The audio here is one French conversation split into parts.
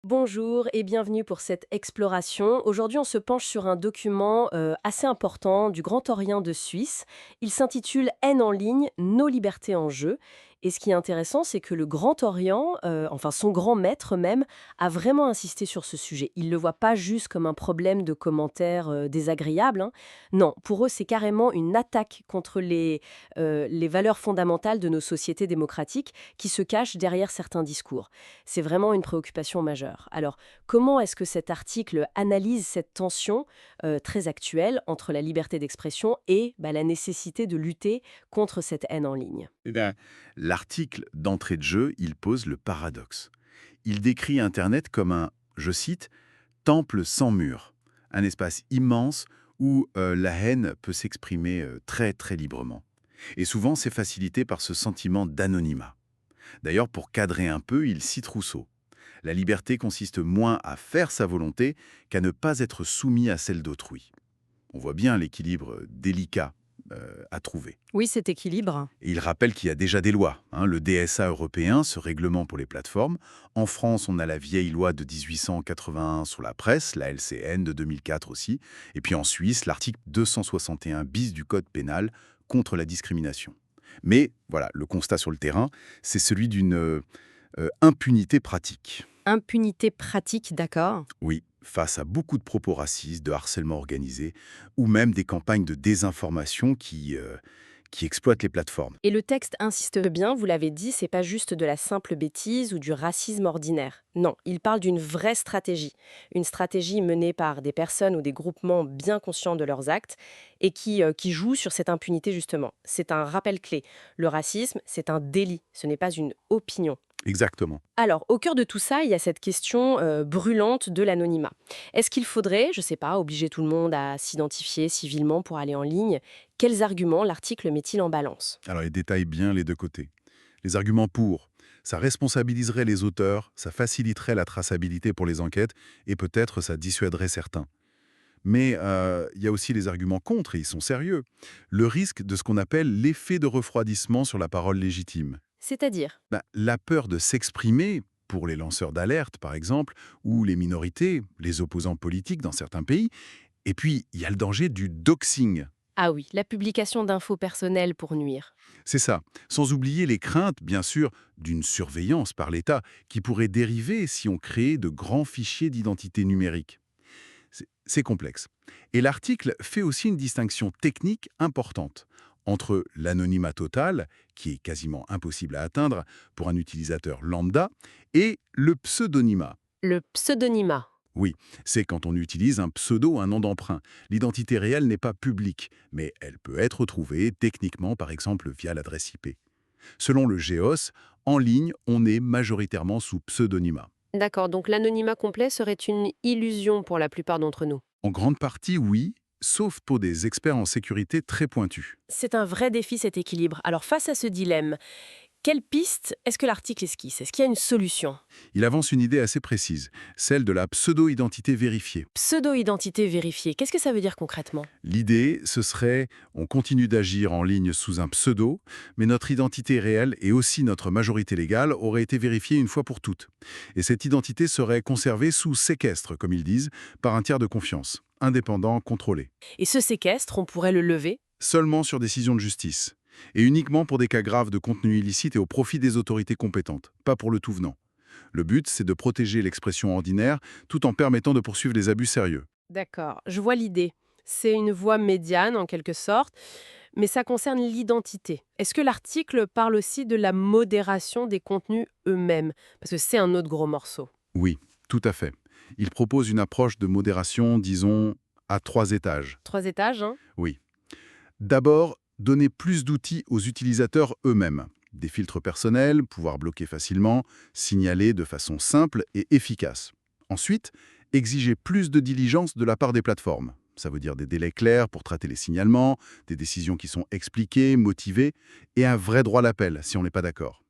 Bonjour et bienvenue pour cette exploration. Aujourd'hui, on se penche sur un document assez important du Grand Orient de Suisse. Il s'intitule Haine en ligne, nos libertés en jeu. Et ce qui est intéressant, c'est que le Grand Orient, enfin son grand maître même, a vraiment insisté sur ce sujet. Il ne le voit pas juste comme un problème de commentaires désagréables, hein. Non, pour eux, c'est carrément une attaque contre les valeurs fondamentales de nos sociétés démocratiques qui se cachent derrière certains discours. C'est vraiment une préoccupation majeure. Alors, comment est-ce que cet article analyse cette tension très actuelle entre la liberté d'expression et la nécessité de lutter contre cette haine en ligne? Eh bien, l'article d'entrée de jeu, il pose le paradoxe. Il décrit Internet comme un, je cite, temple sans mur, un espace immense où la haine peut s'exprimer très très librement. Et souvent, c'est facilité par ce sentiment d'anonymat. D'ailleurs, pour cadrer un peu, il cite Rousseau. La liberté consiste moins à faire sa volonté qu'à ne pas être soumis à celle d'autrui. On voit bien l'équilibre délicat à trouver. Oui, cet équilibre. Et il rappelle qu'il y a déjà des lois, hein, le DSA européen, ce règlement pour les plateformes. En France, on a la vieille loi de 1881 sur la presse, la LCN de 2004 aussi. Et puis en Suisse, l'article 261 bis du Code pénal contre la discrimination. Mais voilà, le constat sur le terrain, c'est celui d'une impunité pratique. Impunité pratique, d'accord. Oui, face à beaucoup de propos racistes, de harcèlement organisé, ou même des campagnes de désinformation qui exploitent les plateformes. Et le texte insiste bien, vous l'avez dit, c'est pas juste de la simple bêtise ou du racisme ordinaire. Non, il parle d'une vraie stratégie. Une stratégie menée par des personnes ou des groupements bien conscients de leurs actes et qui jouent sur cette impunité justement. C'est un rappel clé. Le racisme, c'est un délit, ce n'est pas une opinion. Exactement. Alors, au cœur de tout ça, il y a cette question brûlante de l'anonymat. Est-ce qu'il faudrait, je ne sais pas, obliger tout le monde à s'identifier civilement pour aller en ligne? Quels arguments l'article met-il en balance? Alors, il détaille bien les deux côtés. Les arguments pour, ça responsabiliserait les auteurs, ça faciliterait la traçabilité pour les enquêtes, et peut-être ça dissuaderait certains. Mais il y a aussi les arguments contre, et ils sont sérieux. Le risque de ce qu'on appelle l'effet de refroidissement sur la parole légitime. C'est-à-dire? La peur de s'exprimer, pour les lanceurs d'alerte par exemple, ou les minorités, les opposants politiques dans certains pays, et puis il y a le danger du doxing. Ah oui, la publication d'infos personnelles pour nuire. C'est ça, sans oublier les craintes, bien sûr, d'une surveillance par l'État qui pourrait dériver si on créait de grands fichiers d'identité numérique. C'est complexe. Et l'article fait aussi une distinction technique importante entre l'anonymat total, qui est quasiment impossible à atteindre pour un utilisateur lambda, et le pseudonymat. Le pseudonymat. Oui, c'est quand on utilise un pseudo, un nom d'emprunt. L'identité réelle n'est pas publique, mais elle peut être retrouvée techniquement, par exemple, via l'adresse IP. Selon le GEOS, en ligne, on est majoritairement sous pseudonymat. D'accord, donc l'anonymat complet serait une illusion pour la plupart d'entre nous. En grande partie, oui, sauf pour des experts en sécurité très pointus. C'est un vrai défi cet équilibre. Alors face à ce dilemme, quelle piste est-ce que l'article esquisse? Est-ce qu'il y a une solution? Il avance une idée assez précise, celle de la pseudo-identité vérifiée. Pseudo-identité vérifiée, qu'est-ce que ça veut dire concrètement? L'idée, ce serait, on continue d'agir en ligne sous un pseudo, mais notre identité réelle et aussi notre majorité légale auraient été vérifiées une fois pour toutes. Et cette identité serait conservée sous séquestre, comme ils disent, par un tiers de confiance, indépendant, contrôlé. Et ce séquestre, on pourrait le lever? Seulement sur décision de justice. Et uniquement pour des cas graves de contenu illicite et au profit des autorités compétentes, pas pour le tout venant. Le but, c'est de protéger l'expression ordinaire tout en permettant de poursuivre les abus sérieux. D'accord, je vois l'idée. C'est une voie médiane en quelque sorte, mais ça concerne l'identité. Est-ce que l'article parle aussi de la modération des contenus eux-mêmes? Parce que c'est un autre gros morceau. Oui, tout à fait. Il propose une approche de modération, disons, à 3 étages. 3 étages, hein? Oui. D'abord, donner plus d'outils aux utilisateurs eux-mêmes. Des filtres personnels, pouvoir bloquer facilement, signaler de façon simple et efficace. Ensuite, exiger plus de diligence de la part des plateformes. Ça veut dire des délais clairs pour traiter les signalements, des décisions qui sont expliquées, motivées, et un vrai droit à l'appel si on n'est pas d'accord.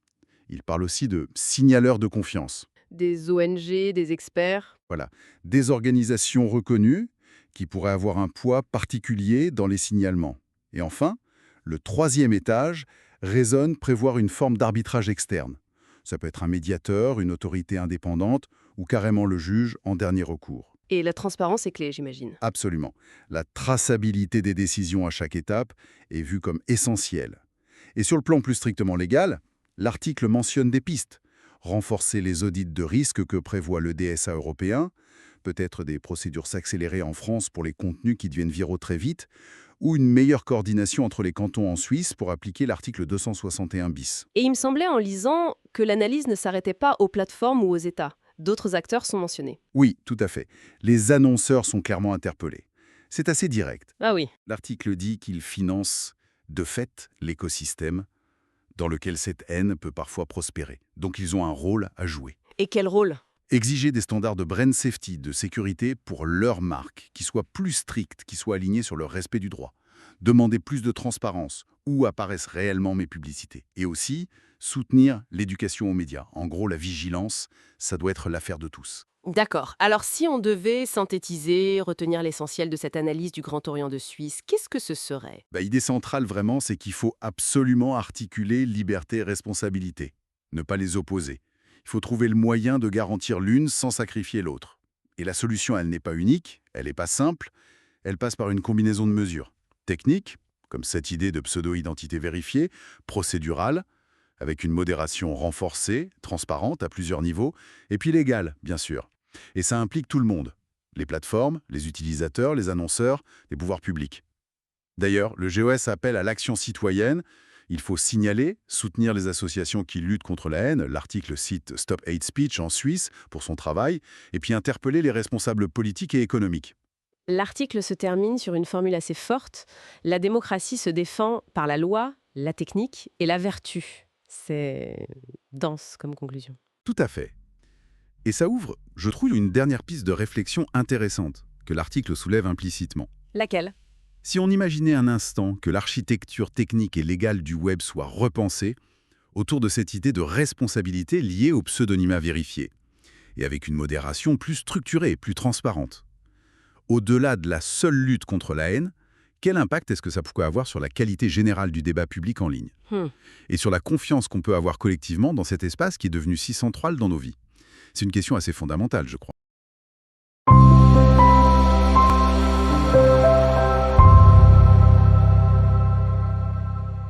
Il parle aussi de signaleurs de confiance. Des ONG, des experts. Voilà. Des organisations reconnues qui pourraient avoir un poids particulier dans les signalements. Et enfin, le troisième étage raisonne prévoir une forme d'arbitrage externe. Ça peut être un médiateur, une autorité indépendante ou carrément le juge en dernier recours. Et la transparence est clé, j'imagine. Absolument. La traçabilité des décisions à chaque étape est vue comme essentielle. Et sur le plan plus strictement légal, l'article mentionne des pistes. Renforcer les audits de risque que prévoit le DSA européen, peut-être des procédures s'accélérer en France pour les contenus qui deviennent viraux très vite, ou une meilleure coordination entre les cantons en Suisse pour appliquer l'article 261 bis. Et il me semblait en lisant que l'analyse ne s'arrêtait pas aux plateformes ou aux États. D'autres acteurs sont mentionnés. Oui, tout à fait. Les annonceurs sont clairement interpellés. C'est assez direct. Ah oui. L'article dit qu'ils financent, de fait, l'écosystème dans lequel cette haine peut parfois prospérer. Donc ils ont un rôle à jouer. Et quel rôle? Exiger des standards de brand safety, de sécurité pour leur marque, qui soient plus stricts, qui soient alignés sur le respect du droit. Demander plus de transparence, où apparaissent réellement mes publicités. Et aussi, soutenir l'éducation aux médias. En gros, la vigilance, ça doit être l'affaire de tous. D'accord. Alors si on devait synthétiser, retenir l'essentiel de cette analyse du Grand Orient de Suisse, qu'est-ce que ce serait? L'idée centrale, vraiment, c'est qu'il faut absolument articuler liberté et responsabilité. Ne pas les opposer. Il faut trouver le moyen de garantir l'une sans sacrifier l'autre. Et la solution, elle n'est pas unique, elle n'est pas simple, elle passe par une combinaison de mesures. Techniques, comme cette idée de pseudo-identité vérifiée, procédurale, avec une modération renforcée, transparente à plusieurs niveaux, et puis légale, bien sûr. Et ça implique tout le monde. Les plateformes, les utilisateurs, les annonceurs, les pouvoirs publics. D'ailleurs, le GOS appelle à l'action citoyenne. Il faut signaler, soutenir les associations qui luttent contre la haine. L'article cite Stop Hate Speech en Suisse pour son travail, et puis interpeller les responsables politiques et économiques. L'article se termine sur une formule assez forte. La démocratie se défend par la loi, la technique et la vertu. C'est dense comme conclusion. Tout à fait. Et ça ouvre, je trouve, une dernière piste de réflexion intéressante que l'article soulève implicitement. Laquelle? Si on imaginait un instant que l'architecture technique et légale du web soit repensée autour de cette idée de responsabilité liée au pseudonymat vérifié, et avec une modération plus structurée, plus transparente. Au-delà de la seule lutte contre la haine, quel impact est-ce que ça pourrait avoir sur la qualité générale du débat public en ligne? Et sur la confiance qu'on peut avoir collectivement dans cet espace qui est devenu si central dans nos vies? C'est une question assez fondamentale, je crois.